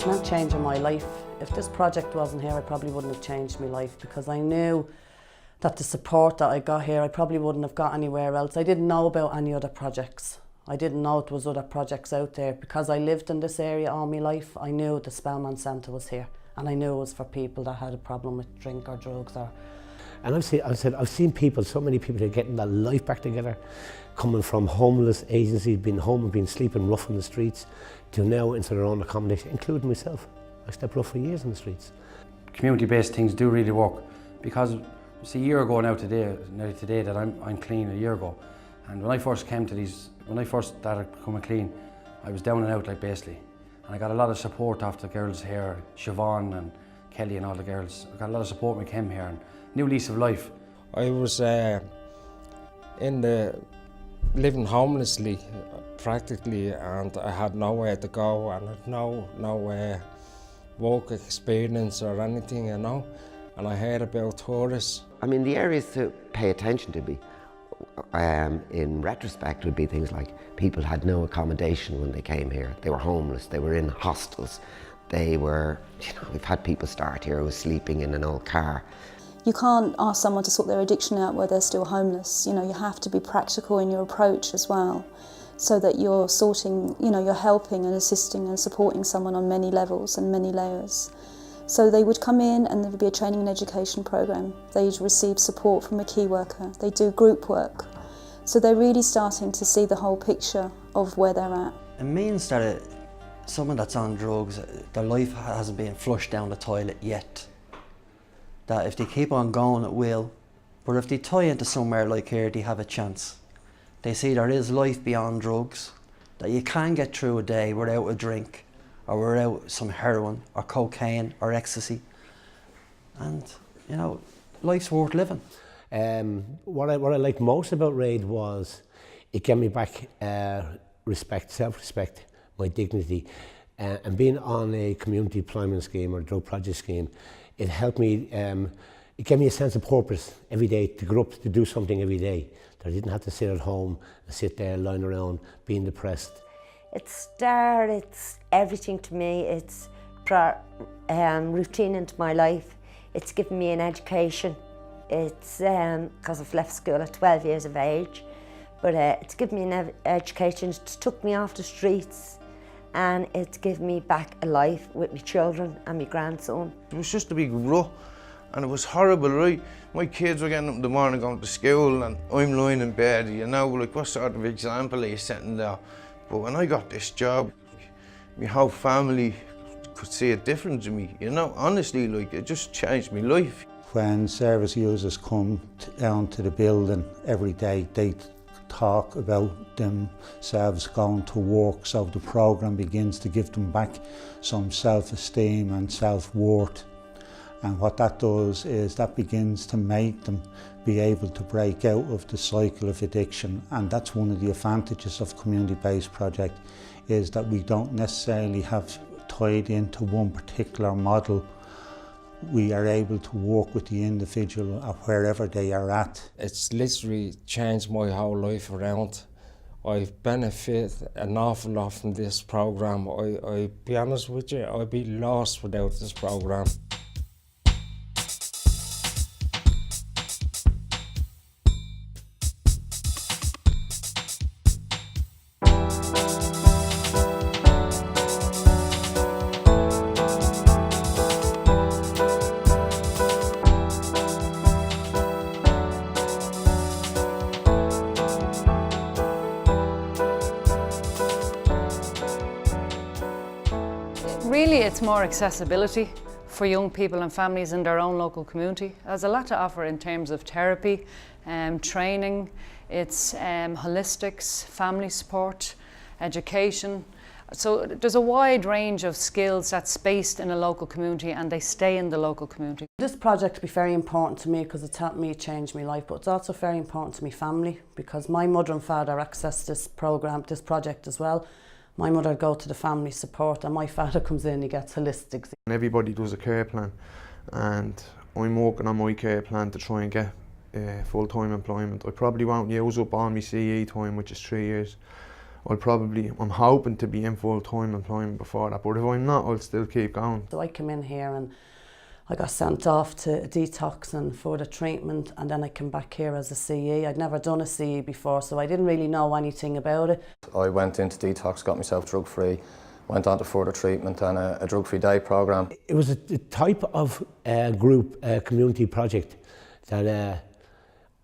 It's meant changing my life. If this project wasn't here, I probably wouldn't have changed my life, because I knew that the support that I got here, I probably wouldn't have got anywhere else. I didn't know about any other projects. I didn't know there was other projects out there. Because I lived in this area all my life, I knew the Spellman Centre was here, and I knew it was for people that had a problem with drink or drugs. And I've seen people, so many people, are getting their life back together, coming from homeless agencies, being home and being sleeping rough on the streets, to now into their own accommodation, including myself. I slept rough for years on the streets. Community-based things do really work, because it's a year ago now today, nearly today, that I'm clean, a year ago. And when I first came to these, when I first started becoming clean, I was down and out, like, basically. And I got a lot of support off the girls here, Siobhan and Kelly and all the girls. I got a lot of support when I came here, and new lease of life. I was living homelessly practically, and I had nowhere to go, and I had no work experience or anything, you know. And I heard about tourists. I mean, the areas to pay attention to in retrospect would be things like people had no accommodation when they came here. They were homeless, they were in hostels, they were, we've had people start here who were sleeping in an old car. You can't ask someone to sort their addiction out where they're still homeless. You have to be practical in your approach as well, so that you're sorting, you're helping and assisting and supporting someone on many levels and many layers. So they would come in and there would be a training and education programme. They'd receive support from a key worker. They do group work. So they're really starting to see the whole picture of where they're at. It means that someone that's on drugs, their life hasn't been flushed down the toilet yet. That if they keep on going, it will. But if they tie into somewhere like here, they have a chance. They see there is life beyond drugs, that you can get through a day without a drink, or without some heroin, or cocaine, or ecstasy. And, life's worth living. What I liked most about RAID was it gave me back respect, self-respect, my dignity. And being on a community employment scheme or drug project scheme, it helped me, it gave me a sense of purpose every day, to grow up, to do something every day. That I didn't have to sit at home and sit there lying around being depressed. It's everything to me. It's routine into my life. It's given me an education. It's because I've left school at 12 years of age, but it's given me an education. It's took me off the streets, and it's given me back a life with my children and my grandson. It was just a big rut, and it was horrible, right? My kids were getting up in the morning going to school, and I'm lying in bed, like, what sort of example are you setting there? But when I got this job, my whole family could see a difference in me, honestly, like, it just changed my life. When service users come down to the building every day, they talk about themselves going to work, so the programme begins to give them back some self-esteem and self-worth. And what that does is that begins to make them be able to break out of the cycle of addiction. And that's one of the advantages of community-based project, is that we don't necessarily have tied into one particular model. We are able to work with the individual wherever they are at. It's literally changed my whole life around. I've benefited an awful lot from this programme. I'll be honest with you, I'd be lost without this programme. Really, it's more accessibility for young people and families in their own local community. There's a lot to offer in terms of therapy, training, it's holistics, family support, education. So there's a wide range of skills that's based in a local community, and they stay in the local community. This project will be very important to me because it's helped me change my life, but it's also very important to my family, because my mother and father access this project as well. My mother go to the family support, and my father comes in, he gets holistics. Everybody does a care plan, and I'm working on my care plan to try and get full-time employment. I probably won't use up all my CE time, which is 3 years. I'm hoping to be in full-time employment before that, but if I'm not, I'll still keep going. So I came in here and I got sent off to detox and further treatment, and then I came back here as a CE. I'd never done a CE before, so I didn't really know anything about it. I went into detox, got myself drug-free, went on to further treatment and a drug-free day programme. It was a type of group, community project that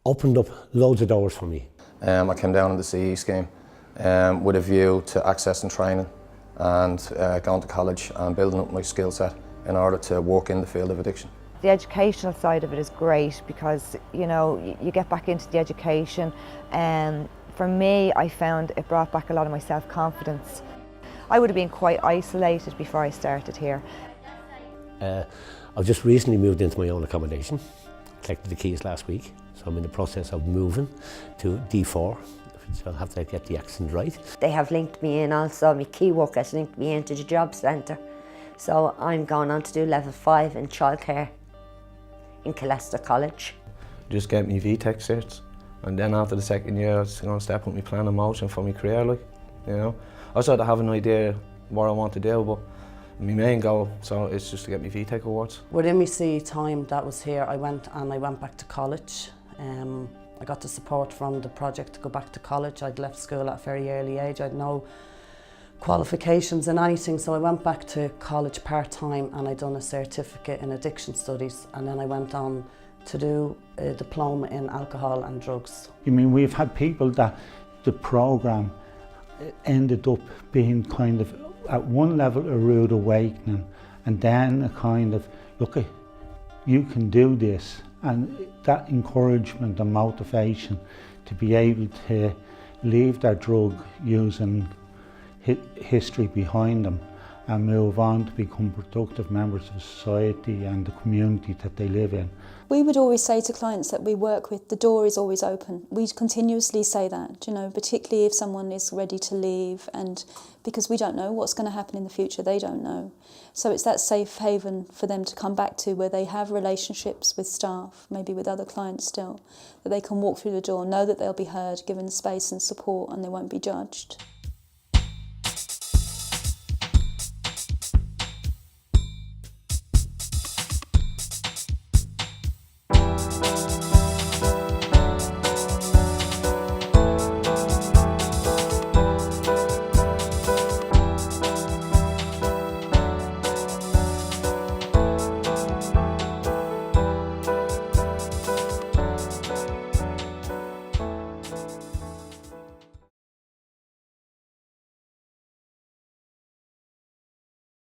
opened up loads of doors for me. I came down on the CE scheme with a view to accessing training and going to college and building up my skill set in order to work in the field of addiction. The educational side of it is great because, you know, you get back into the education, and for me, I found it brought back a lot of my self-confidence. I would have been quite isolated before I started here. I've just recently moved into my own accommodation, collected the keys last week, so I'm in the process of moving to D4, so I'll have to get the accent right. They have linked me in also, my key workers linked me into the job centre. So I'm going on to do level 5 in childcare in Colester College. Just get me VTech certs, and then after the second year I was going to step up my plan of motion for my career, like, you know. I sort of have an idea what I want to do, but my main goal is just to get my VTech awards. Within my CE time that was here, I went back to college. I got the support from the project to go back to college. I'd left school at a very early age. I'd no qualifications in anything, so I went back to college part-time and I'd done a certificate in addiction studies, and then I went on to do a diploma in alcohol and drugs. I mean, we've had people that the programme ended up being kind of at one level a rude awakening, and then a kind of, look, you can do this, and that encouragement and motivation to be able to leave their drug using history behind them and move on to become productive members of society and the community that they live in. We would always say to clients that we work with, the door is always open. We continuously say that, you know, particularly if someone is ready to leave, and because we don't know what's going to happen in the future, they don't know. So it's that safe haven for them to come back to, where they have relationships with staff, maybe with other clients still, that they can walk through the door, know that they'll be heard, given space and support, and they won't be judged.